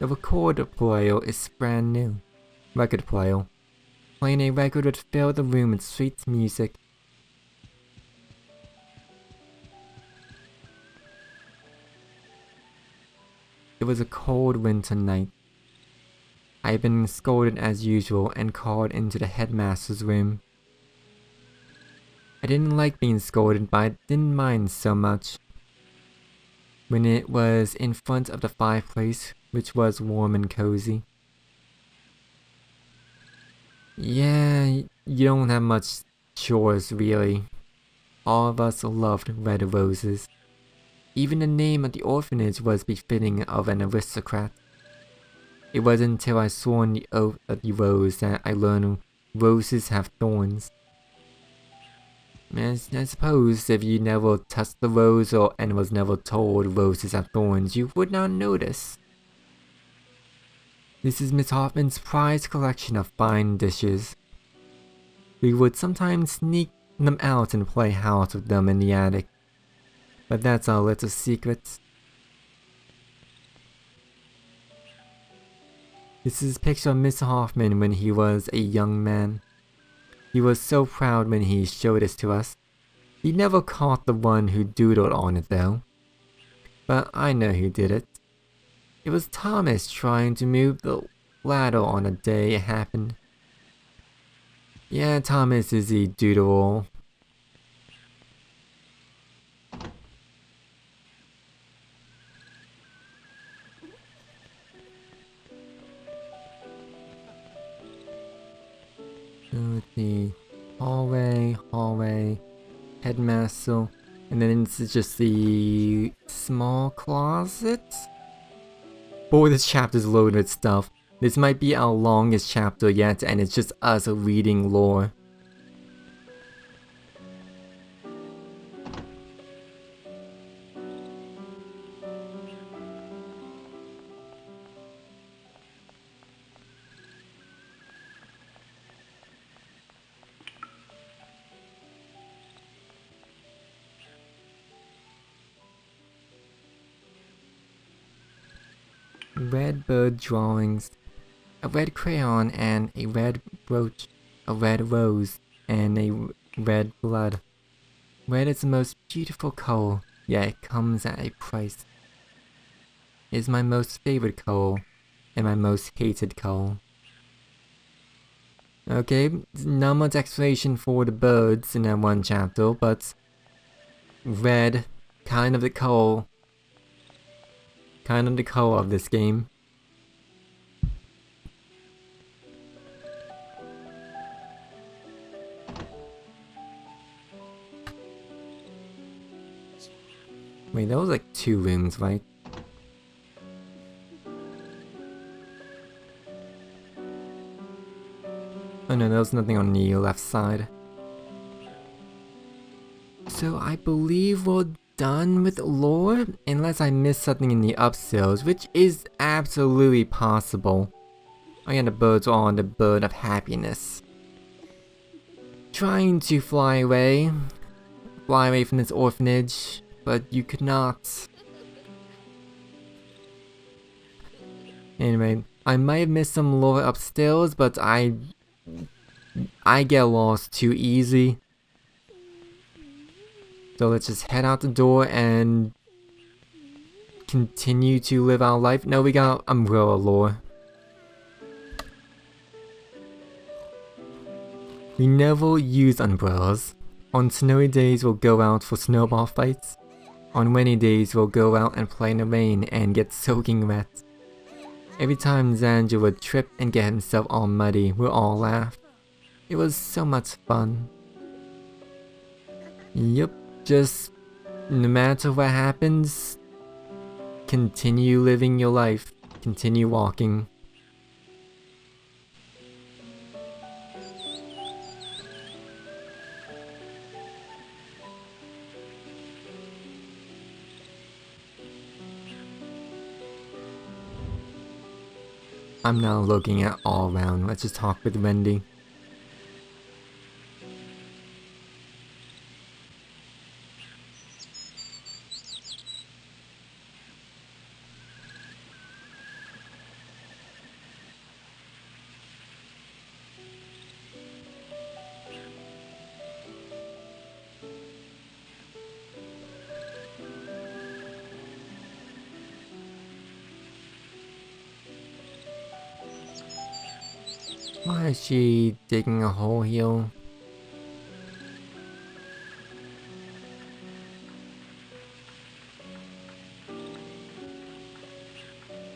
Speaker 1: The record player is brand new. Record player. Playing a record would fill the room with sweet music. It was a cold winter night. I had been scolded as usual and called into the headmaster's room. I didn't like being scolded, but I didn't mind so much. When it was in front of the fireplace, which was warm and cozy. Yeah, you don't have much chores really. All of us loved red roses. Even the name of the orphanage was befitting of an aristocrat. It wasn't until I swore the oath of the rose that I learned roses have thorns. I suppose if you never touched the rose and was never told roses have thorns, you would not notice. This is Miss Hoffman's prized collection of fine dishes. We would sometimes sneak them out and play house with them in the attic. But that's our little secret. This is a picture of Mr. Hoffman when he was a young man. He was so proud when he showed this to us. He never caught the one who doodled on it though. But I know who did it. It was Thomas trying to move the ladder on a day it happened. Yeah, Thomas is the doodle. Let's see. Hallway, headmaster, and then it's just the small closet. Boy, this chapter's loaded with stuff. This might be our longest chapter yet, and it's just us reading lore. Red bird drawings. a red crayon and a red brooch, a red rose, and a red blood. Red is the most beautiful color, yet it comes at a price. It is my most favorite color, and my most hated color. Okay, not much explanation for the birds in that one chapter, but red, kind of the color of this game. Wait, that was like 2 rooms, right? Oh no, there was nothing on the left side. So I believe we're done with lore, unless I missed something in the upstairs, which is absolutely possible. Oh yeah, the birds are on the bird of happiness. Trying to fly away from this orphanage, but you could not. Anyway, I might have missed some lore upstairs, but I get lost too easy. So let's just head out the door and continue to live our life. No, we got umbrella lore. We never use umbrellas. On snowy days we'll go out for snowball fights. On rainy days we'll go out and play in the rain and get soaking wet. Every time Xander would trip and get himself all muddy, we'll all laugh. It was so much fun. Yup, just no matter what happens, continue living your life, continue walking. I'm now looking at all around. Let's just talk with Wendy. Why is she digging a hole here?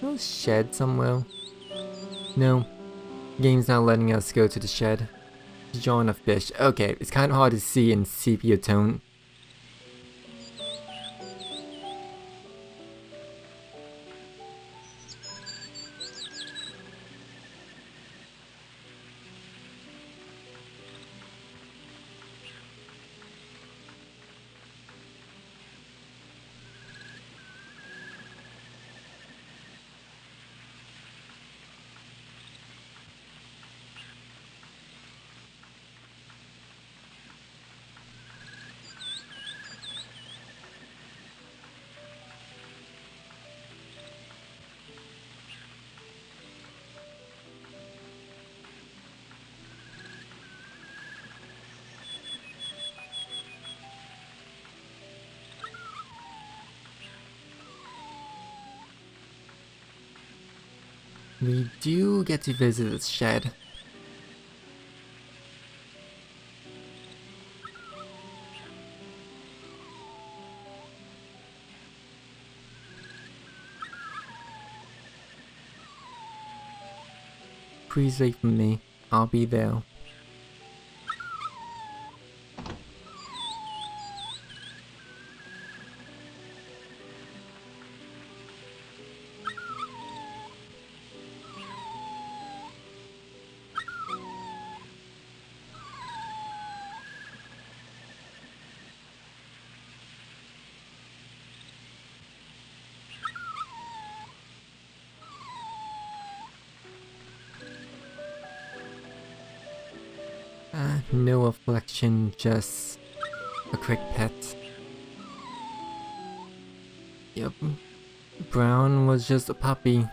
Speaker 1: No shed somewhere? No. Game's not letting us go to the shed. Drawing a fish. Okay, it's kind of hard to see in sepia tone. We do get to visit the shed. Please wait for me. I'll be there. No reflection, just a quick pet. Yep. Brown was just a puppy.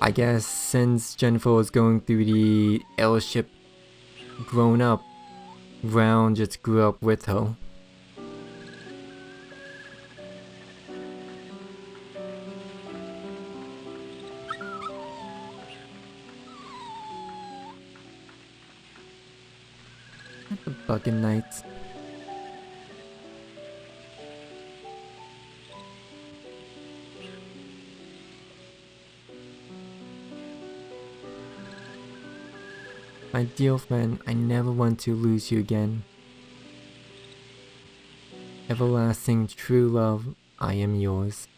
Speaker 1: I guess since Jennifer was going through the airship grown up, Brown just grew up with her. The Bucket Knights. My dear friend, I never want to lose you again. Everlasting true love, I am yours.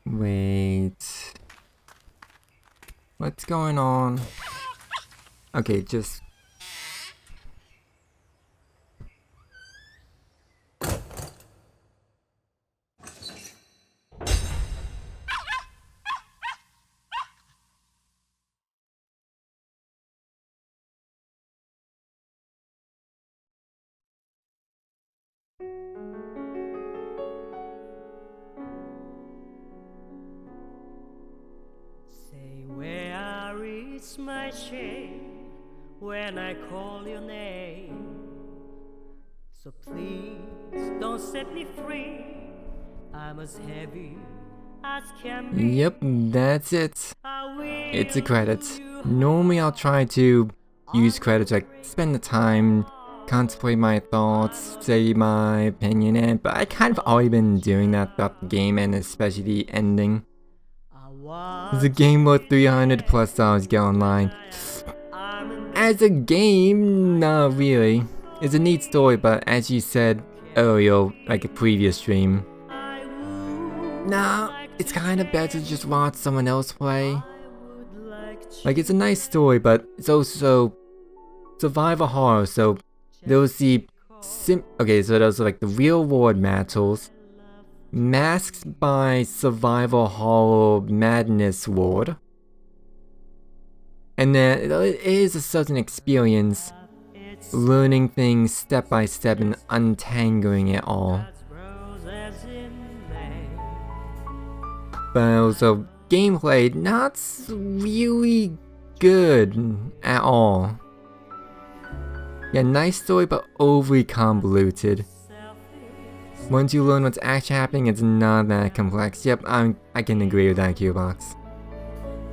Speaker 1: Wait. What's going on? Okay, just...
Speaker 3: Say where is my shame when I call your name. So please don't set me free. I'm as heavy as can be.
Speaker 1: Yep, that's it.
Speaker 3: I will
Speaker 1: It's a credit.
Speaker 3: you
Speaker 1: Normally I'll try to use credits, like spend the time, contemplate my thoughts, say my opinion, but I kind of already been doing that throughout the game, and especially the ending.
Speaker 3: I want
Speaker 1: The game worth $300+ get online.
Speaker 3: I'm in
Speaker 1: As a game, not really. It's a neat story, but as you said earlier, like a previous stream,
Speaker 3: I would
Speaker 1: nah, it's kinda better to just watch someone else play.
Speaker 3: would like to
Speaker 1: Like, it's a nice story, but it's also survival horror, so there was the okay, so those are like the real world battles, masked by survival horror madness world. And then it is a certain experience,
Speaker 3: it's
Speaker 1: learning things step by step and untangling it all.
Speaker 3: roses in May.
Speaker 1: But also, gameplay not really good at all. Yeah, nice story, but overly convoluted. Once you learn what's actually happening, it's not that complex. Yep, I can agree with that, Qbox.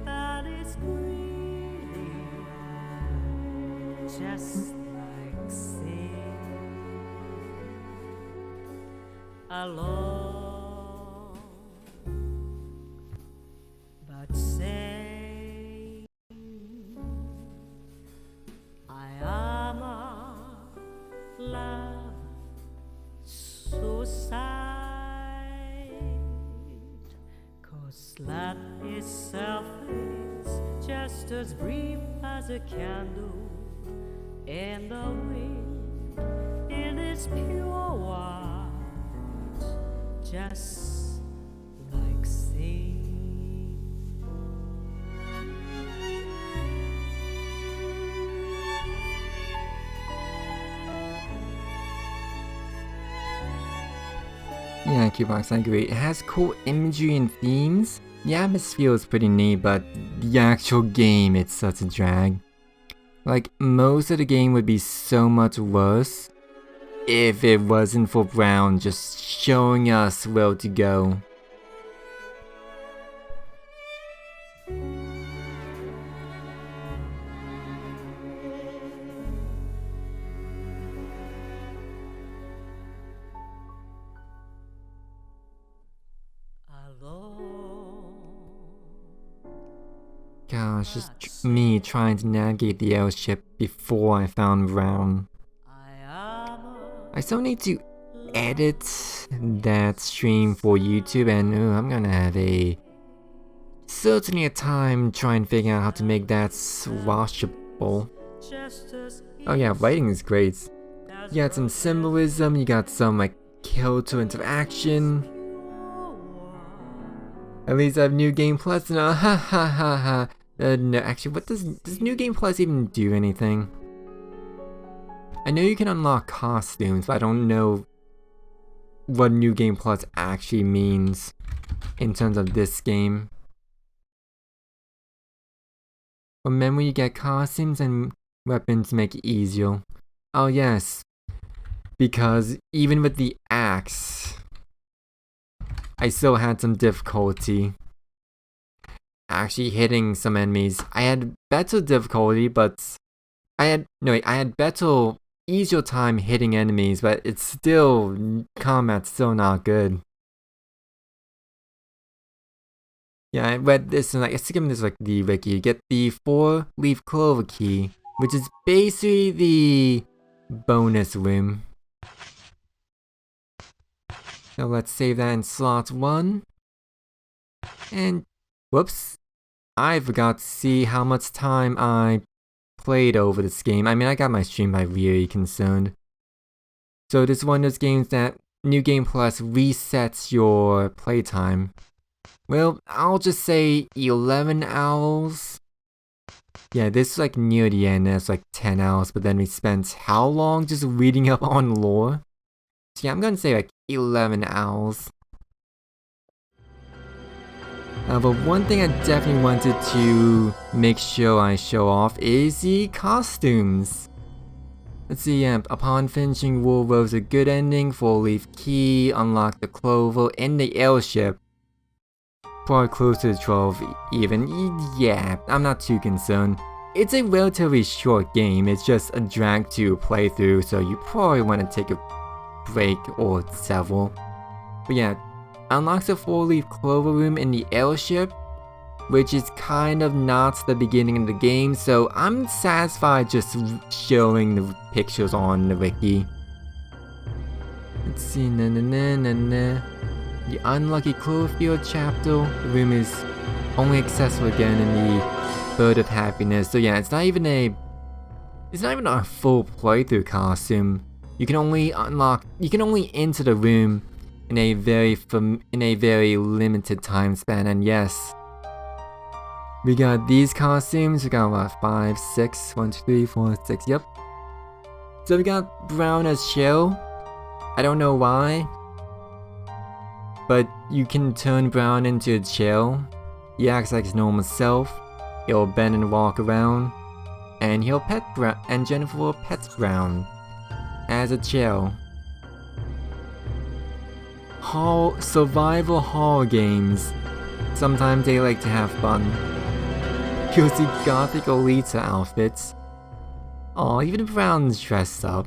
Speaker 3: That is greedy, just like sin. Alone, but say I am a love suicide, 'cause life itself is just as brief as a candle in the wind. It is pure white, just like sea.
Speaker 1: Yeah, Qbox, I agree. It has cool imagery and themes. The atmosphere is pretty neat, but the actual game, it's such a drag. Like, most of the game would be so much worse if it wasn't for Brown just showing us where to go. Gosh, just me trying to navigate the airship before I found Brown. I still need to edit that stream for YouTube, and I'm gonna have certainly a time trying to figure out how to make that washable. Oh yeah, writing is great. You got some symbolism, you got some like Kyoto interaction. At least I have New Game Plus now, ha ha ha ha. No, actually, what does New Game Plus even do anything? I know you can unlock costumes, but I don't know what New Game Plus actually means in terms of this game. Remember, you get costumes and weapons to make it easier. Oh yes, because even with the axe, I still had some difficulty actually hitting some enemies. I had better difficulty, but I had better, easier time hitting enemies, but it's still, combat's still not good. Yeah, I read this and like, I skimmed this like the wiki. You get the 4-leaf clover key, which is basically the bonus room. So let's save that in slot 1. And whoops, I forgot to see how much time I played over this game. I mean, I got my stream by really concerned. So this is one of those games that New Game Plus resets your playtime. Well, I'll just say 11 hours. Yeah, this is like near the end, it's like 10 hours, but then we spent how long just reading up on lore? So yeah, I'm gonna say like 11 hours. But one thing I definitely wanted to make sure I show off is the costumes. Let's see, upon finishing War Rose a good ending, 4-leaf key, unlock the clover in the airship. Probably close to 12 even. Yeah, I'm not too concerned. It's a relatively short game, it's just a drag to play through, so you probably want to take a break or several. But yeah, unlocks the 4-leaf clover room in the airship, which is kind of not the beginning of the game, so I'm satisfied just showing the pictures on the wiki. Let's see, The Unlucky Cloverfield chapter. The room is only accessible again in the Bird of Happiness. So yeah, it's not even a full playthrough costume. You can only enter the room in a very limited time span. And yes, we got these costumes. We got what, 5, 6, 1, 2, 3, 4, 6. Yep. So we got Brown as Shell. I don't know why, but you can turn Brown into a Shell. He acts like his normal self. He'll bend and walk around, and he'll pet Brown, and Jennifer will pet Brown as a Shell. Survival horror games. Sometimes they like to have fun. You'll see gothic Olita outfits. Aw, even Brown's dressed up.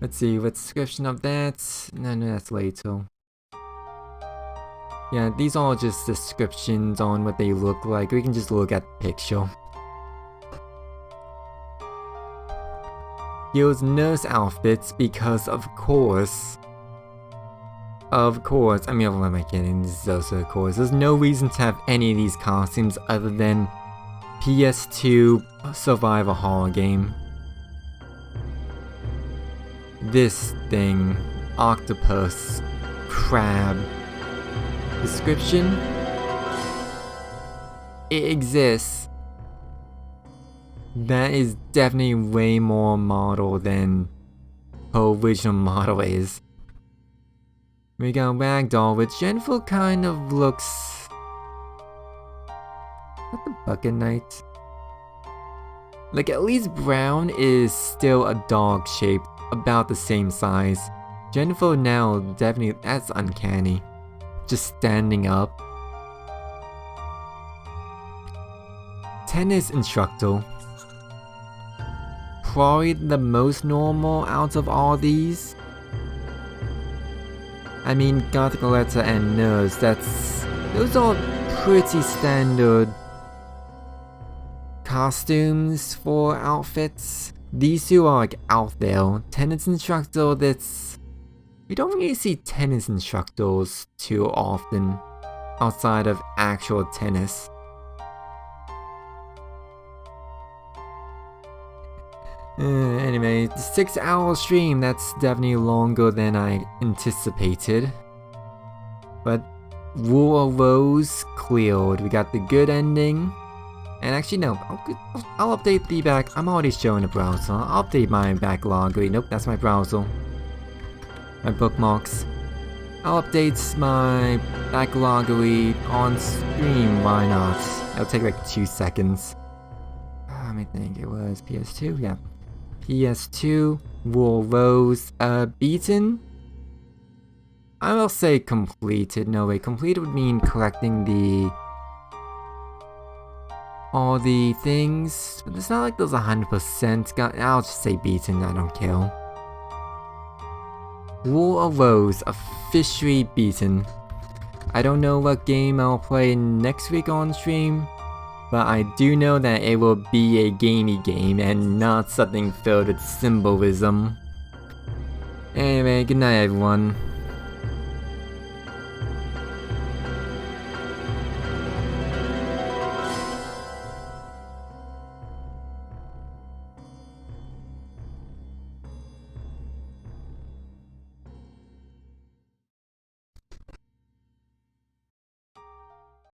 Speaker 1: Let's see, what description of that? No, that's later. Yeah, these are just descriptions on what they look like. We can just look at the picture. Here's nurse outfits because of course. I mean, what am I kidding? This is also of course. There's no reason to have any of these costumes other than PS2 survival horror game. This thing, octopus, crab. Description? It exists. That is definitely way more model than her original model is. We got Ragdoll, which Jennifer kind of looks... What the Bucket Knight? Like, at least Brown is still a dog shape, about the same size. Jennifer now, definitely, that's uncanny. Just standing up. Tennis instructor. Probably the most normal out of all these. I mean, Gothic Oleta and Nurse, that's those are pretty standard costumes for outfits. These two are like out there. Tennis instructor, that's... We don't really see tennis instructors too often outside of actual tennis. Anyway, 6-hour stream, that's definitely longer than I anticipated. But Rule of Rose cleared. We got the good ending. And actually no, I'll update the back. I'm already showing the browser. I'll update my backlog. Wait, nope, that's my browser. My bookmarks. I'll update my backlog on stream, why not? It'll take like 2 seconds. Let me think, it was PS2, yeah. PS2, Rule of Rose, beaten? I will say completed. No wait, completed would mean collecting all the things, but it's not like those 100%. I'll just say beaten, I don't care. Rule of Rose, officially beaten. I don't know what game I'll play next week on stream, but I do know that it will be a gamey game and not something filled with symbolism. Anyway, good night everyone.